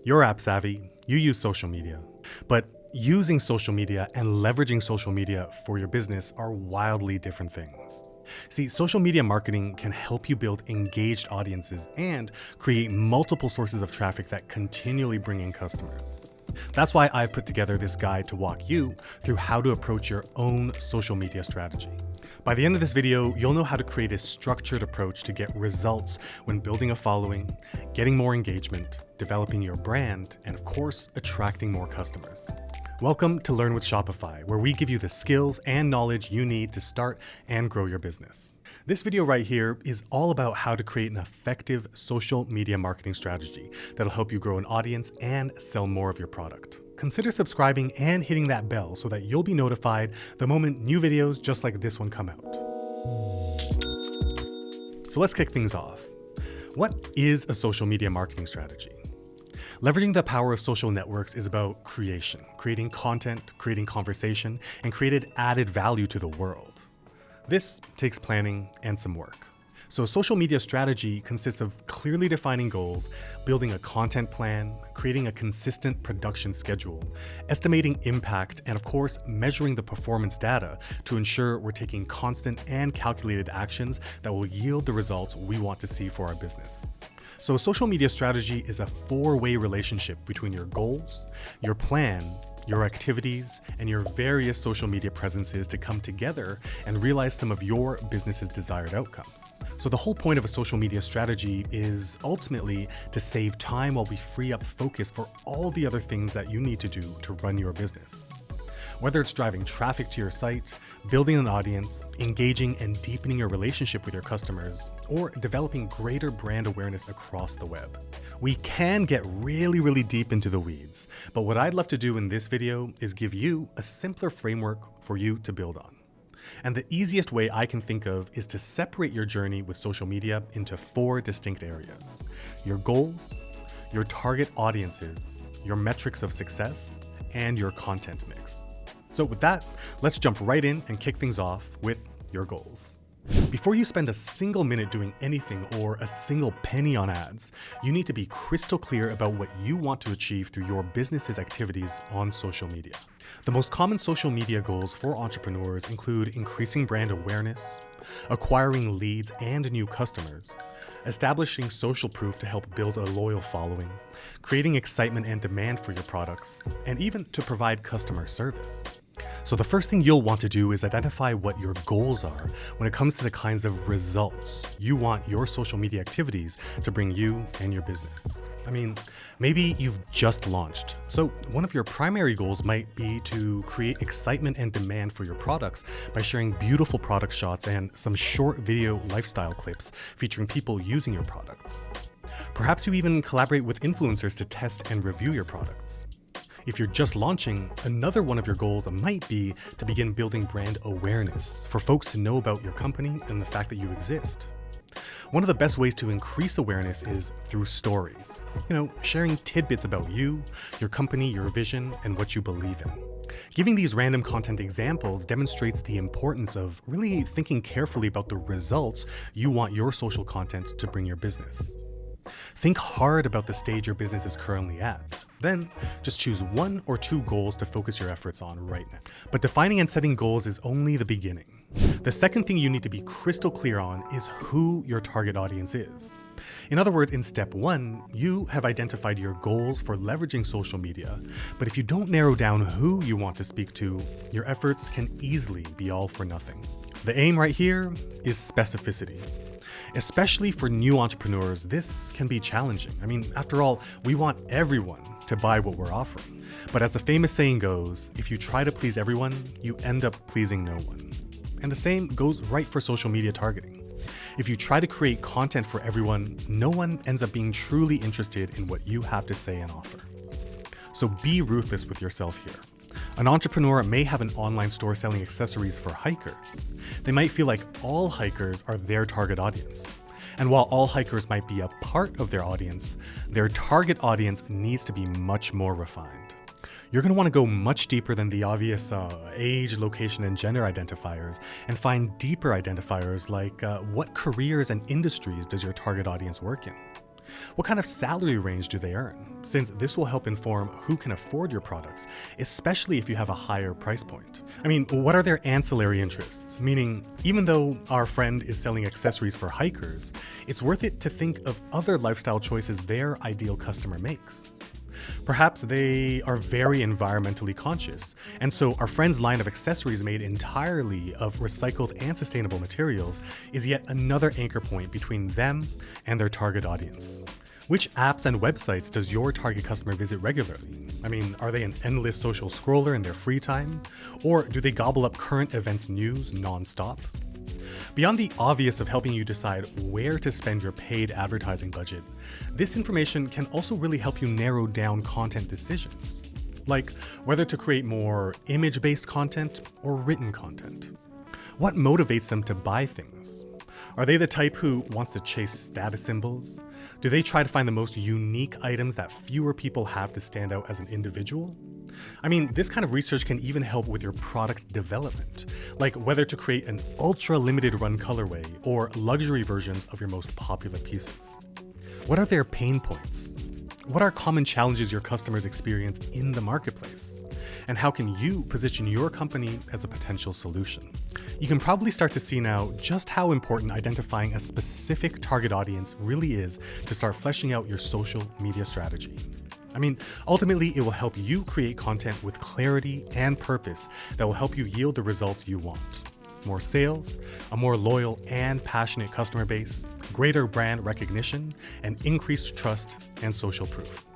You're app savvy, you use social media. But using social media and leveraging social media for your business are wildly different things. See, social media marketing can help you build engaged audiences and create multiple sources of traffic that continually bring in customers. That's why I've put together this guide to walk you through how to approach your own social media strategy. By the end of this video, you'll know how to create a structured approach to get results when building a following, getting more engagement, developing your brand, and of course, attracting more customers. Welcome to Learn with Shopify, where we give you the skills and knowledge you need to start and grow your business. This video right here is all about how to create an effective social media marketing strategy that'll help you grow an audience and sell more of your product. Consider subscribing and hitting that bell so that you'll be notified the moment new videos just like this one come out. So let's kick things off. What is a social media marketing strategy? Leveraging the power of social networks is about creating content, creating conversation, and creating added value to the world. This takes planning and some work. So social media strategy consists of clearly defining goals, building a content plan, creating a consistent production schedule, estimating impact, and of course, measuring the performance data to ensure we're taking constant and calculated actions that will yield the results we want to see for our business. So social media strategy is a four-way relationship between your goals, your plan, your activities, and your various social media presences to come together and realize some of your business's desired outcomes. So the whole point of a social media strategy is ultimately to save time while we free up focus for all the other things that you need to do to run your business. Whether it's driving traffic to your site, building an audience, engaging and deepening your relationship with your customers, or developing greater brand awareness across the web. We can get really deep into the weeds, but what I'd love to do in this video is give you a simpler framework for you to build on. And the easiest way I can think of is to separate your journey with social media into four distinct areas: your goals, your target audiences, your metrics of success, and your content mix. So with that, let's jump right in and kick things off with your goals. Before you spend a single minute doing anything or a single penny on ads, you need to be crystal clear about what you want to achieve through your business's activities on social media. The most common social media goals for entrepreneurs include increasing brand awareness, acquiring leads and new customers, establishing social proof to help build a loyal following, creating excitement and demand for your products, and even to provide customer service. So the first thing you'll want to do is identify what your goals are when it comes to the kinds of results you want your social media activities to bring you and your business. I mean, maybe you've just launched. So one of your primary goals might be to create excitement and demand for your products by sharing beautiful product shots and some short video lifestyle clips featuring people using your products. Perhaps you even collaborate with influencers to test and review your products. If you're just launching, another one of your goals might be to begin building brand awareness for folks to know about your company and the fact that you exist. One of the best ways to increase awareness is through stories. Sharing tidbits about you, your company, your vision, and what you believe in. Giving these random content examples demonstrates the importance of really thinking carefully about the results you want your social content to bring your business. Think hard about the stage your business is currently at. Then just choose one or two goals to focus your efforts on right now. But defining and setting goals is only the beginning. The second thing you need to be crystal clear on is who your target audience is. In other words, in step one, you have identified your goals for leveraging social media, but if you don't narrow down who you want to speak to, your efforts can easily be all for nothing. The aim right here is specificity. Especially for new entrepreneurs, this can be challenging. I mean, after all, we want everyone to buy what we're offering. But as the famous saying goes, if you try to please everyone, you end up pleasing no one. And the same goes right for social media targeting. If you try to create content for everyone, no one ends up being truly interested in what you have to say and offer. So be ruthless with yourself here. An entrepreneur may have an online store selling accessories for hikers. They might feel like all hikers are their target audience. And while all hikers might be a part of their audience, their target audience needs to be much more refined. You're going to want to go much deeper than the obvious age, location, and gender identifiers and find deeper identifiers like what careers and industries does your target audience work in? What kind of salary range do they earn? Since this will help inform who can afford your products, especially if you have a higher price point. I mean, what are their ancillary interests? Meaning, even though our friend is selling accessories for hikers, it's worth it to think of other lifestyle choices their ideal customer makes. Perhaps they are very environmentally conscious, and so our friend's line of accessories made entirely of recycled and sustainable materials is yet another anchor point between them and their target audience. Which apps and websites does your target customer visit regularly? I mean, are they an endless social scroller in their free time? Or do they gobble up current events news nonstop? Beyond the obvious of helping you decide where to spend your paid advertising budget, this information can also really help you narrow down content decisions, like whether to create more image-based content or written content. What motivates them to buy things? Are they the type who wants to chase status symbols? Do they try to find the most unique items that fewer people have to stand out as an individual? I mean, this kind of research can even help with your product development, like whether to create an ultra limited run colorway or luxury versions of your most popular pieces. What are their pain points? What are common challenges your customers experience in the marketplace? And how can you position your company as a potential solution? You can probably start to see now just how important identifying a specific target audience really is to start fleshing out your social media strategy. I mean, ultimately, it will help you create content with clarity and purpose that will help you yield the results you want. More sales, a more loyal and passionate customer base, greater brand recognition, and increased trust and social proof.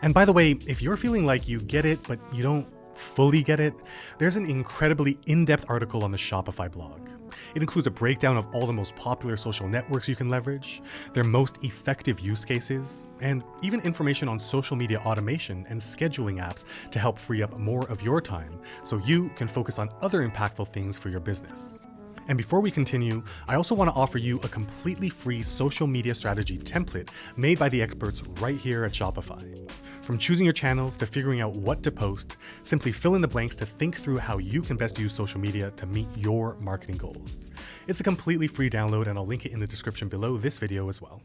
And by the way, if you're feeling like you get it, but you don't fully get it, there's an incredibly in-depth article on the Shopify blog. It includes a breakdown of all the most popular social networks you can leverage, their most effective use cases, and even information on social media automation and scheduling apps to help free up more of your time so you can focus on other impactful things for your business. And before we continue, I also want to offer you a completely free social media strategy template made by the experts right here at Shopify. From choosing your channels to figuring out what to post, simply fill in the blanks to think through how you can best use social media to meet your marketing goals. It's a completely free download, and I'll link it in the description below this video as well.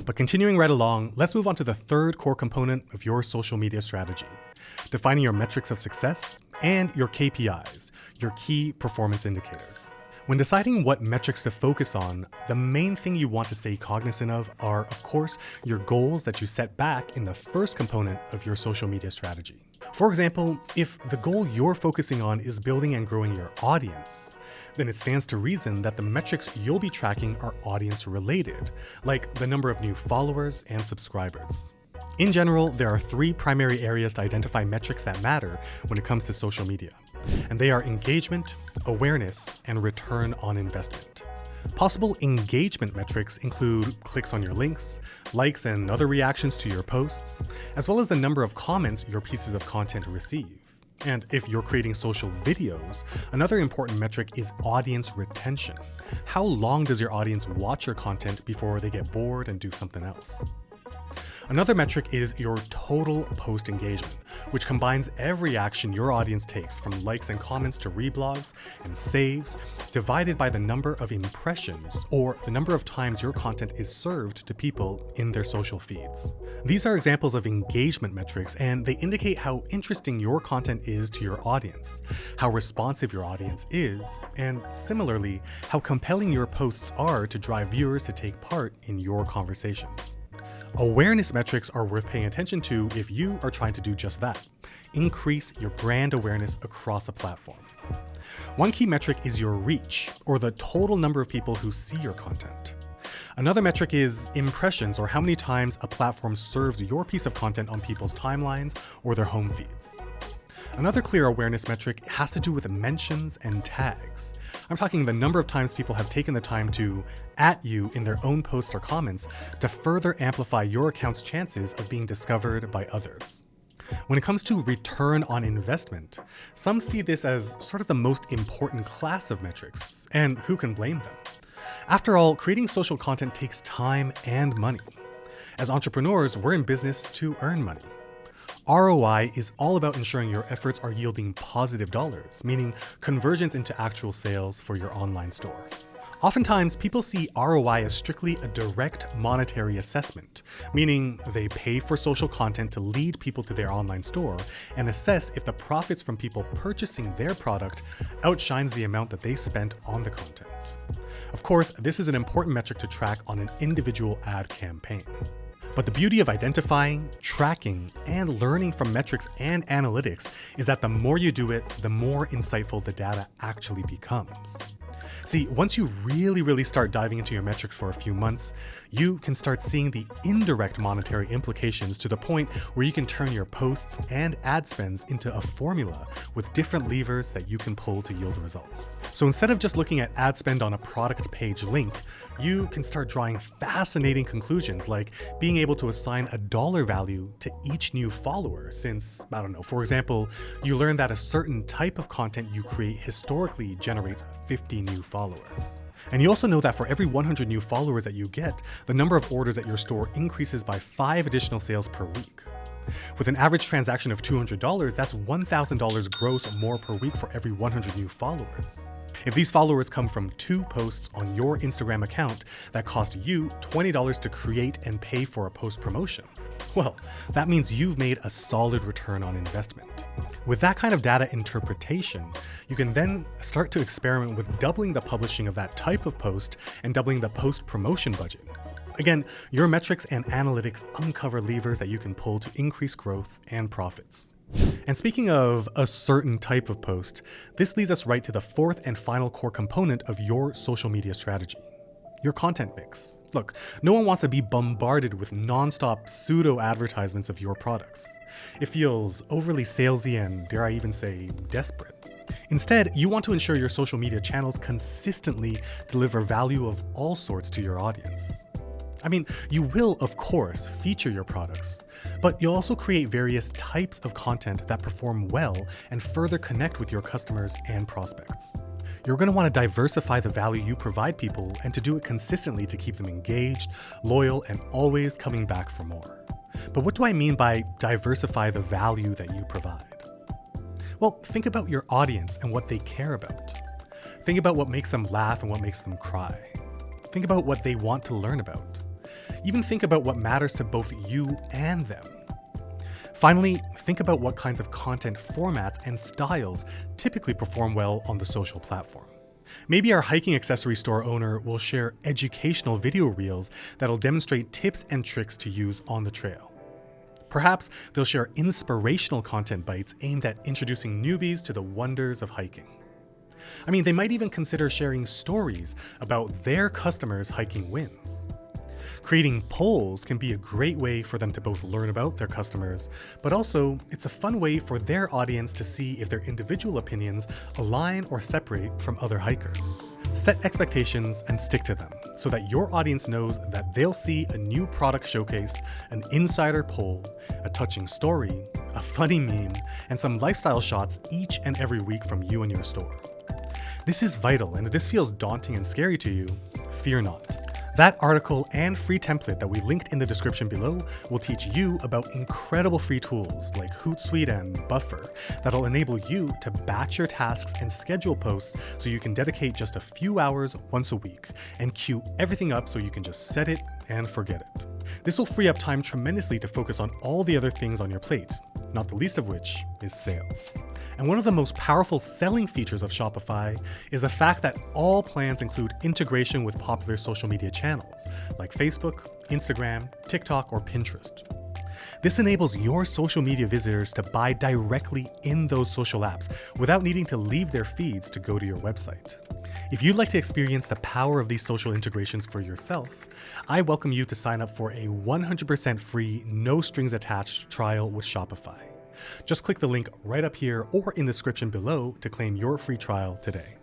But continuing right along, let's move on to the third core component of your social media strategy: defining your metrics of success and your KPIs, your key performance indicators. When deciding what metrics to focus on, the main thing you want to stay cognizant of are, of course, your goals that you set back in the first component of your social media strategy. For example, if the goal you're focusing on is building and growing your audience, then it stands to reason that the metrics you'll be tracking are audience related, like the number of new followers and subscribers. In general, there are three primary areas to identify metrics that matter when it comes to social media, and they are engagement, awareness, and return on investment. Possible engagement metrics include clicks on your links, likes and other reactions to your posts, as well as the number of comments your pieces of content receive. And if you're creating social videos, another important metric is audience retention. How long does your audience watch your content before they get bored and do something else? Another metric is your total post engagement, which combines every action your audience takes, from likes and comments to reblogs and saves, divided by the number of impressions, or the number of times your content is served to people in their social feeds. These are examples of engagement metrics, and they indicate how interesting your content is to your audience, how responsive your audience is, and similarly, how compelling your posts are to drive viewers to take part in your conversations. Awareness metrics are worth paying attention to if you are trying to do just that: increase your brand awareness across a platform. One key metric is your reach, or the total number of people who see your content. Another metric is impressions, or how many times a platform serves your piece of content on people's timelines or their home feeds. Another clear awareness metric has to do with mentions and tags. I'm talking the number of times people have taken the time to @you in their own posts or comments to further amplify your account's chances of being discovered by others. When it comes to return on investment, some see this as sort of the most important class of metrics, and who can blame them? After all, creating social content takes time and money. As entrepreneurs, we're in business to earn money. ROI is all about ensuring your efforts are yielding positive dollars, meaning conversions into actual sales for your online store. Oftentimes, people see ROI as strictly a direct monetary assessment, meaning they pay for social content to lead people to their online store and assess if the profits from people purchasing their product outshines the amount that they spent on the content. Of course, this is an important metric to track on an individual ad campaign. But the beauty of identifying, tracking, and learning from metrics and analytics is that the more you do it, the more insightful the data actually becomes. See, once you really start diving into your metrics for a few months, you can start seeing the indirect monetary implications to the point where you can turn your posts and ad spends into a formula with different levers that you can pull to yield results. So instead of just looking at ad spend on a product page link, you can start drawing fascinating conclusions like being able to assign a dollar value to each new follower since, for example, you learn that a certain type of content you create historically generates 50 new followers. And you also know that for every 100 new followers that you get, the number of orders at your store increases by 5 additional sales per week. With an average transaction of $200, that's $1,000 gross more per week for every 100 new followers. If these followers come from 2 posts on your Instagram account that cost you $20 to create and pay for a post promotion, well, that means you've made a solid return on investment. With that kind of data interpretation, you can then start to experiment with doubling the publishing of that type of post and doubling the post promotion budget. Again, your metrics and analytics uncover levers that you can pull to increase growth and profits. And speaking of a certain type of post, this leads us right to the fourth and final core component of your social media strategy, your content mix. Look, no one wants to be bombarded with nonstop pseudo advertisements of your products. It feels overly salesy and, dare I even say, desperate. Instead, you want to ensure your social media channels consistently deliver value of all sorts to your audience. You will, of course, feature your products, but you'll also create various types of content that perform well and further connect with your customers and prospects. You're going to want to diversify the value you provide people and to do it consistently to keep them engaged, loyal, and always coming back for more. But what do I mean by diversify the value that you provide? Well, think about your audience and what they care about. Think about what makes them laugh and what makes them cry. Think about what they want to learn about. Even think about what matters to both you and them. Finally, think about what kinds of content formats and styles typically perform well on the social platform. Maybe our hiking accessory store owner will share educational video reels that'll demonstrate tips and tricks to use on the trail. Perhaps they'll share inspirational content bites aimed at introducing newbies to the wonders of hiking. They might even consider sharing stories about their customers' hiking wins. Creating polls can be a great way for them to both learn about their customers, but also it's a fun way for their audience to see if their individual opinions align or separate from other hikers. Set expectations and stick to them so that your audience knows that they'll see a new product showcase, an insider poll, a touching story, a funny meme, and some lifestyle shots each and every week from you and your store. This is vital, and if this feels daunting and scary to you, fear not. That article and free template that we linked in the description below will teach you about incredible free tools like Hootsuite and Buffer that'll enable you to batch your tasks and schedule posts so you can dedicate just a few hours once a week and queue everything up so you can just set it and forget it. This will free up time tremendously to focus on all the other things on your plate, not the least of which is sales. And one of the most powerful selling features of Shopify is the fact that all plans include integration with popular social media channels like Facebook, Instagram, TikTok, or Pinterest. This enables your social media visitors to buy directly in those social apps without needing to leave their feeds to go to your website. If you'd like to experience the power of these social integrations for yourself, I welcome you to sign up for a 100% free, no strings attached trial with Shopify. Just click the link right up here or in the description below to claim your free trial today.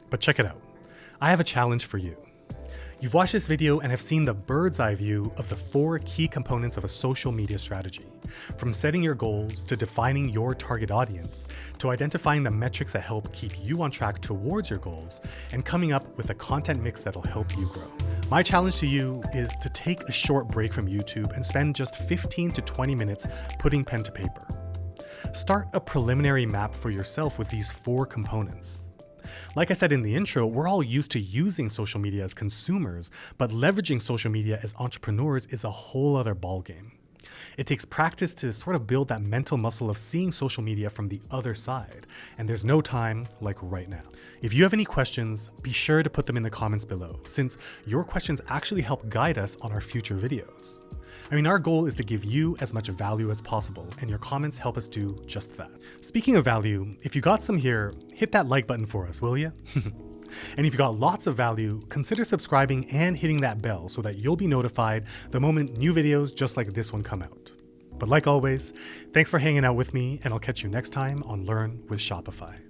But check it out. I have a challenge for you. You've watched this video and have seen the bird's eye view of the 4 key components of a social media strategy, from setting your goals to defining your target audience, to identifying the metrics that help keep you on track towards your goals, and coming up with a content mix that'll help you grow. My challenge to you is to take a short break from YouTube and spend just 15 to 20 minutes putting pen to paper. Start a preliminary map for yourself with these 4 components. Like I said in the intro, we're all used to using social media as consumers, but leveraging social media as entrepreneurs is a whole other ballgame. It takes practice to sort of build that mental muscle of seeing social media from the other side, and there's no time like right now. If you have any questions, be sure to put them in the comments below, since your questions actually help guide us on our future videos. I mean, our goal is to give you as much value as possible, and your comments help us do just that. Speaking of value, if you got some here, hit that like button for us, will you? And if you got lots of value, consider subscribing and hitting that bell so that you'll be notified the moment new videos just like this one come out. But like always, thanks for hanging out with me, and I'll catch you next time on Learn with Shopify.